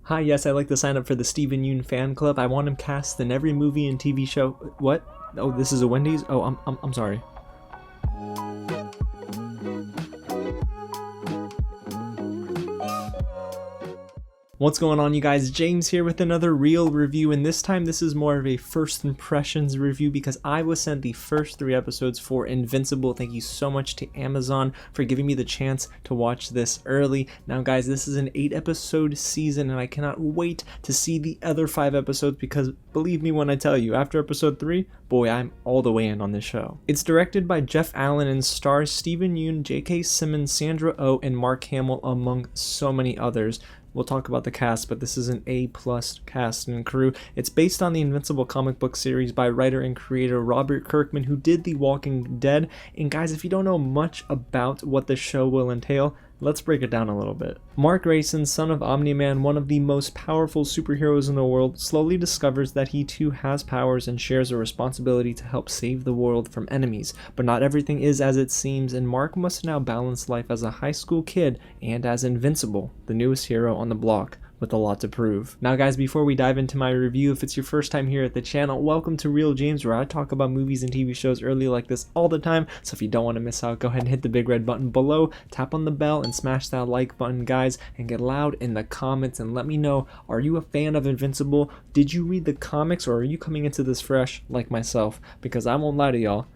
Hi, yes, I'd like to sign up for the Steven Yeun fan club. I want him cast in every movie and TV show. What? Oh, this is a Wendy's? Oh, I'm sorry. What's going on, you guys? James here with another real review, and this time this is more of a first impressions review because I was sent the first 3 episodes for Invincible. Thank you so much to Amazon for giving me the chance to watch this early. Now guys, this is an 8-episode season and I cannot wait to see the other 5 episodes because believe me when I tell you, after episode 3, boy, I'm all the way in on this show. It's directed by Jeff Allen and stars Steven Yeun, J.K. Simmons, Sandra Oh, and Mark Hamill, among so many others. We'll talk about the cast, but this is an A+ cast and crew. It's based on the Invincible comic book series by writer and creator Robert Kirkman, who did The Walking Dead. And guys, if you don't know much about what the show will entail, let's break it down a little bit. Mark Grayson, son of Omni-Man, one of the most powerful superheroes in the world, slowly discovers that he too has powers and shares a responsibility to help save the world from enemies. But not everything is as it seems, and Mark must now balance life as a high school kid and as Invincible, the newest hero on the block, with a lot to prove. Now guys, before we dive into my review, if it's your first time here at the channel, welcome to Real James, where I talk about movies and TV shows early like this all the time. So if you don't want to miss out, go ahead and hit the big red button below, tap on the bell, and smash that like button, guys, and get loud in the comments and let me know, are you a fan of Invincible? Did you read the comics, or are you coming into this fresh like myself? Because I won't lie to y'all,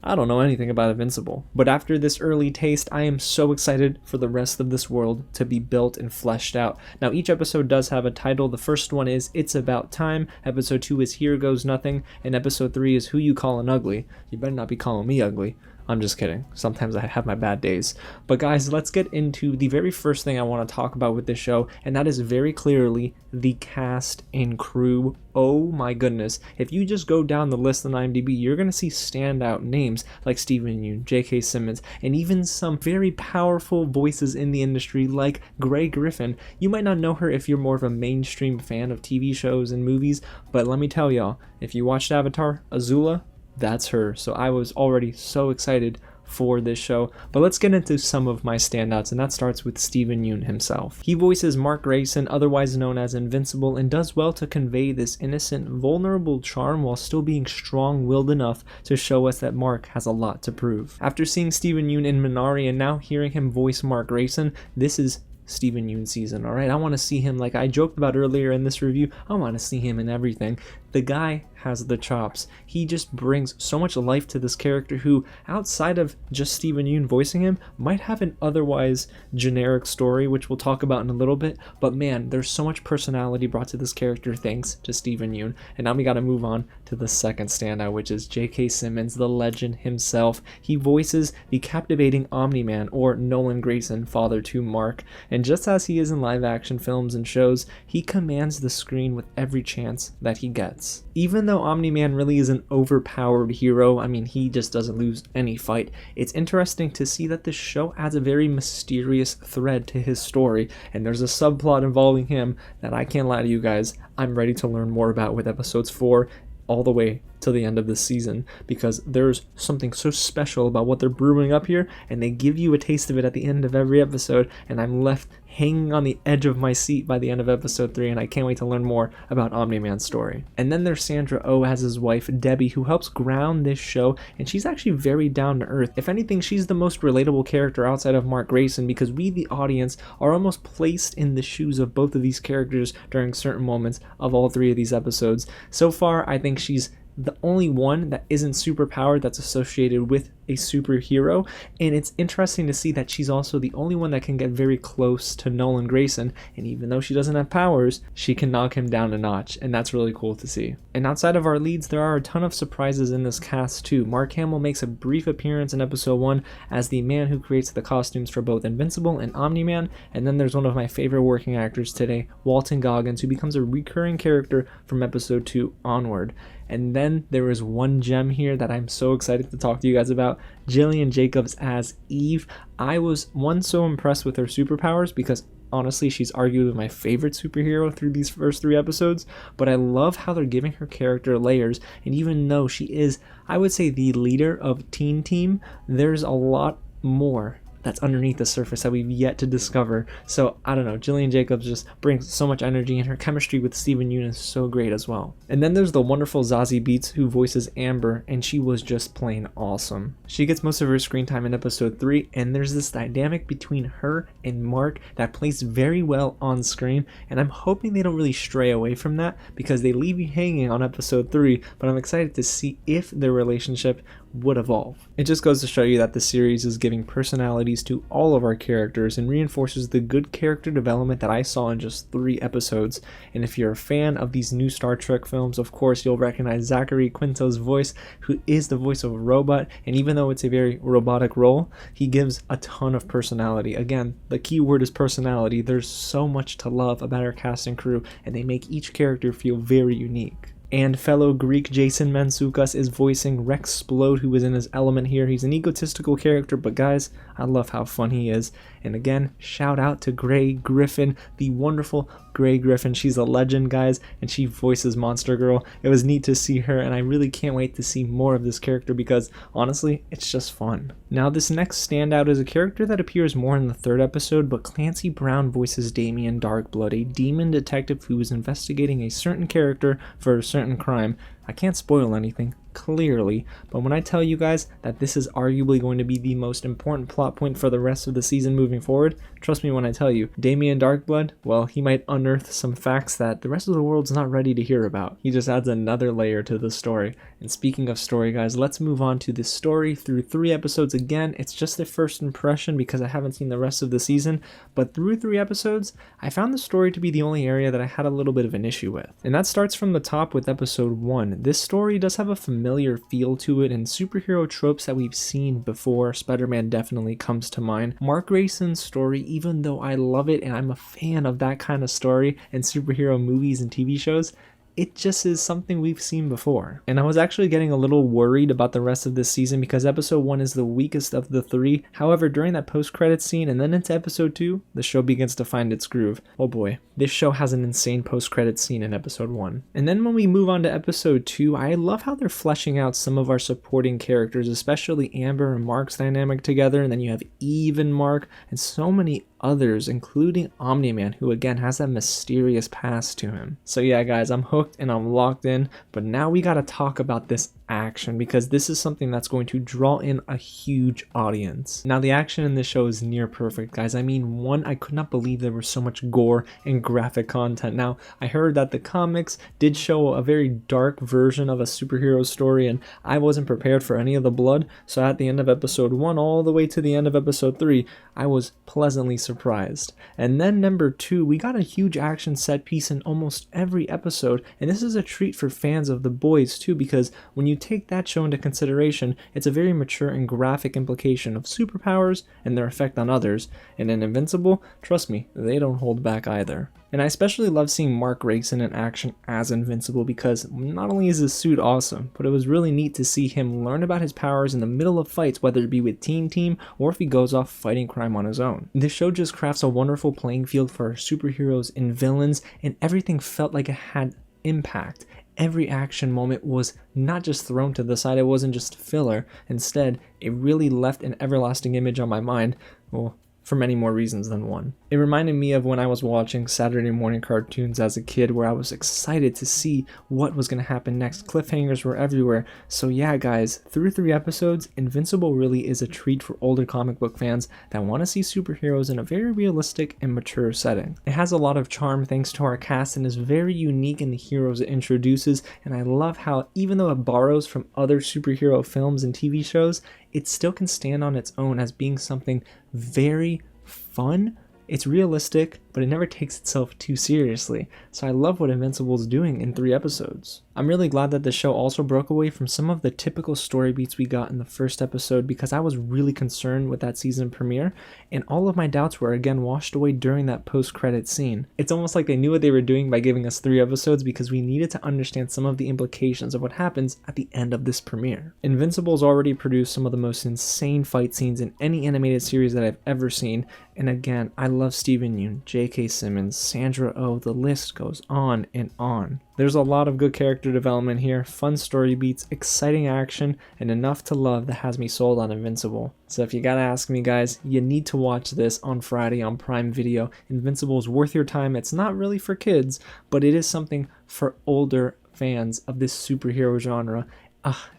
I don't know anything about Invincible. But after this early taste, I am so excited for the rest of this world to be built and fleshed out. Now each episode does have a title. The first one is It's About Time, episode 2 is Here Goes Nothing, and episode 3 is Who You Callin' Ugly. You better not be calling me ugly. I'm just kidding. Sometimes I have my bad days. But guys, let's get into the very first thing I want to talk about with this show, and that is very clearly the cast and crew. Oh my goodness. If you just go down the list on IMDb, you're going to see standout names like Steven Yeun, J.K. Simmons, and even some very powerful voices in the industry like Grey Griffin. You might not know her if you're more of a mainstream fan of TV shows and movies, but let me tell y'all, if you watched Avatar, Azula, that's her. So I was already so excited for this show. But let's get into some of my standouts, and that starts with Steven Yeun himself. He voices Mark Grayson, otherwise known as Invincible, and does well to convey this innocent, vulnerable charm while still being strong-willed enough to show us that Mark has a lot to prove. After seeing Steven Yeun in Minari and now hearing him voice Mark Grayson, this is Steven Yeun season, alright? I want to see him, like I joked about earlier in this review, I want to see him in everything. The guy has the chops. He just brings so much life to this character who, outside of just Steven Yeun voicing him, might have an otherwise generic story, which we'll talk about in a little bit, but man, there's so much personality brought to this character thanks to Steven Yeun. And now we gotta move on to the second standout, which is J.K. Simmons, the legend himself. He voices the captivating Omni-Man, or Nolan Grayson, father to Mark, and just as he is in live action films and shows, he commands the screen with every chance that he gets. Even though Omni-Man really is an overpowered hero, I mean, he just doesn't lose any fight, it's interesting to see that this show adds a very mysterious thread to his story, and there's a subplot involving him that I can't lie to you guys, I'm ready to learn more about with episodes 4 all the way to the end of this season, because there's something so special about what they're brewing up here, and they give you a taste of it at the end of every episode, and I'm left hanging on the edge of my seat by the end of episode 3, and I can't wait to learn more about Omni-Man's story. And then there's Sandra Oh as his wife, Debbie, who helps ground this show, and she's actually very down to earth. If anything, she's the most relatable character outside of Mark Grayson, because we, the audience, are almost placed in the shoes of both of these characters during certain moments of all 3 of these episodes. So far, I think she's the only one that isn't superpowered that's associated with a superhero, and it's interesting to see that she's also the only one that can get very close to Nolan Grayson, and even though she doesn't have powers, she can knock him down a notch, and that's really cool to see. And outside of our leads, there are a ton of surprises in this cast too. Mark Hamill makes a brief appearance in episode 1 as the man who creates the costumes for both Invincible and Omni-Man, and then there's one of my favorite working actors today, Walton Goggins, who becomes a recurring character from episode 2 onward. And then there is one gem here that I'm so excited to talk to you guys about, Jillian Jacobs as Eve. I was so impressed with her superpowers because honestly she's arguably my favorite superhero through these first 3 episodes, but I love how they're giving her character layers, and even though she is, I would say, the leader of Teen Team, there's a lot more that's underneath the surface that we've yet to discover. So I don't know, Jillian Jacobs just brings so much energy, and her chemistry with Steven Yeun is so great as well. And then there's the wonderful Zazie Beetz, who voices Amber, and she was just plain awesome. She gets most of her screen time in episode 3, and there's this dynamic between her and Mark that plays very well on screen, and I'm hoping they don't really stray away from that because they leave you hanging on episode 3, but I'm excited to see if their relationship would evolve. It just goes to show you that the series is giving personalities to all of our characters and reinforces the good character development that I saw in just 3 episodes. And if you're a fan of these new Star Trek films, of course you'll recognize Zachary Quinto's voice, who is the voice of a robot, and even though it's a very robotic role, he gives a ton of personality. Again, the key word is personality. There's so much to love about our cast and crew, and they make each character feel very unique. And fellow Greek Jason Mantzoukas is voicing Rex Splode, who is in his element here. He's an egotistical character, but guys, I love how fun he is. And again, shout out to Grey Griffin, the wonderful Grey Griffin. She's a legend, guys, and she voices Monster Girl. It was neat to see her, and I really can't wait to see more of this character because, honestly, it's just fun. Now, this next standout is a character that appears more in the 3rd episode, but Clancy Brown voices Damien Darkblood, a demon detective who is investigating a certain character for a certain crime. I can't spoil anything, clearly, but when I tell you guys that this is arguably going to be the most important plot point for the rest of the season moving forward, trust me when I tell you, Damien Darkblood, well, he might unearth some facts that the rest of the world's not ready to hear about. He just adds another layer to the story. And speaking of story, guys, let's move on to this story through 3 episodes. Again, it's just a first impression because I haven't seen the rest of the season, but through 3 episodes, I found the story to be the only area that I had a little bit of an issue with. And that starts from the top with episode 1. This story does have a familiar feel to it, and superhero tropes that we've seen before. Spider-Man definitely comes to mind. Mark Grayson's story, even though I love it and I'm a fan of that kind of story and superhero movies and TV shows, it just is something we've seen before. And I was actually getting a little worried about the rest of this season because episode 1 is the weakest of the 3. However, during that post-credits scene and then into episode 2, the show begins to find its groove. Oh boy, this show has an insane post-credits scene in episode 1. And then when we move on to episode 2, I love how they're fleshing out some of our supporting characters, especially Amber and Mark's dynamic together, and then you have Eve and Mark, and so many others, including Omni-Man, who again has that mysterious past to him. So yeah, guys, I'm hooked and I'm locked in, but now we gotta talk about this action because this is something that's going to draw in a huge audience. Now, the action in this show is near perfect, guys. I mean, one, I could not believe there was so much gore and graphic content. Now, I heard that the comics did show a very dark version of a superhero story, and I wasn't prepared for any of the blood, so at the end of episode 1 all the way to the end of episode 3, I was pleasantly surprised. And then number 2, we got a huge action set piece in almost every episode, and this is a treat for fans of The Boys too, because when you take that show into consideration, it's a very mature and graphic implication of superpowers and their effect on others, and in Invincible, trust me, they don't hold back either. And I especially love seeing Mark Grayson in action as Invincible because not only is his suit awesome, but it was really neat to see him learn about his powers in the middle of fights, whether it be with Team or if he goes off fighting crime on his own. This show just crafts a wonderful playing field for our superheroes and villains, and everything felt like it had impact. Every action moment was not just thrown to the side, it wasn't just filler. Instead, it really left an everlasting image on my mind, well, for many more reasons than one. It reminded me of when I was watching Saturday morning cartoons as a kid, where I was excited to see what was going to happen next. Cliffhangers were everywhere. So yeah, guys, through 3 episodes, Invincible really is a treat for older comic book fans that want to see superheroes in a very realistic and mature setting. It has a lot of charm thanks to our cast and is very unique in the heroes it introduces, and I love how even though it borrows from other superhero films and TV shows, it still can stand on its own as being something very fun. It's realistic, but it never takes itself too seriously, so I love what Invincible's doing in 3 episodes. I'm really glad that the show also broke away from some of the typical story beats we got in the first episode because I was really concerned with that season premiere, and all of my doubts were again washed away during that post-credit scene. It's almost like they knew what they were doing by giving us 3 episodes because we needed to understand some of the implications of what happens at the end of this premiere. Invincible's already produced some of the most insane fight scenes in any animated series that I've ever seen, and again, I love Steven Yeun, J.K. Simmons, Sandra Oh, the list goes on and on. There's a lot of good character development here, fun story beats, exciting action, and enough to love that has me sold on Invincible. So if you gotta ask me guys, you need to watch this on Friday on Prime Video. Invincible is worth your time. It's not really for kids, but it is something for older fans of this superhero genre.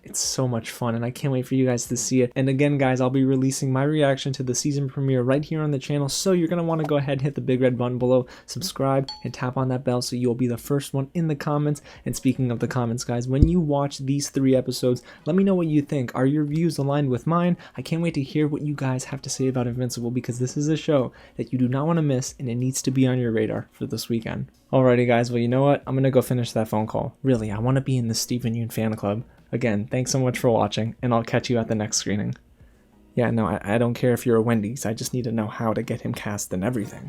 It's so much fun, and I can't wait for you guys to see it. And again guys, I'll be releasing my reaction to the season premiere right here on the channel, so you're going to want to go ahead and hit the big red button below, subscribe, and tap on that bell so you'll be the first one in the comments. And speaking of the comments guys, when you watch these 3 episodes, let me know what you think. Are your views aligned with mine? I can't wait to hear what you guys have to say about Invincible, because this is a show that you do not want to miss, and it needs to be on your radar for this weekend. Alrighty guys, well you know what? I'm going to go finish that phone call. Really, I want to be in the Steven Yeun fan club. Again, thanks so much for watching, and I'll catch you at the next screening. Yeah, no, I don't care if you're a Wendy's, I just need to know how to get him cast and everything.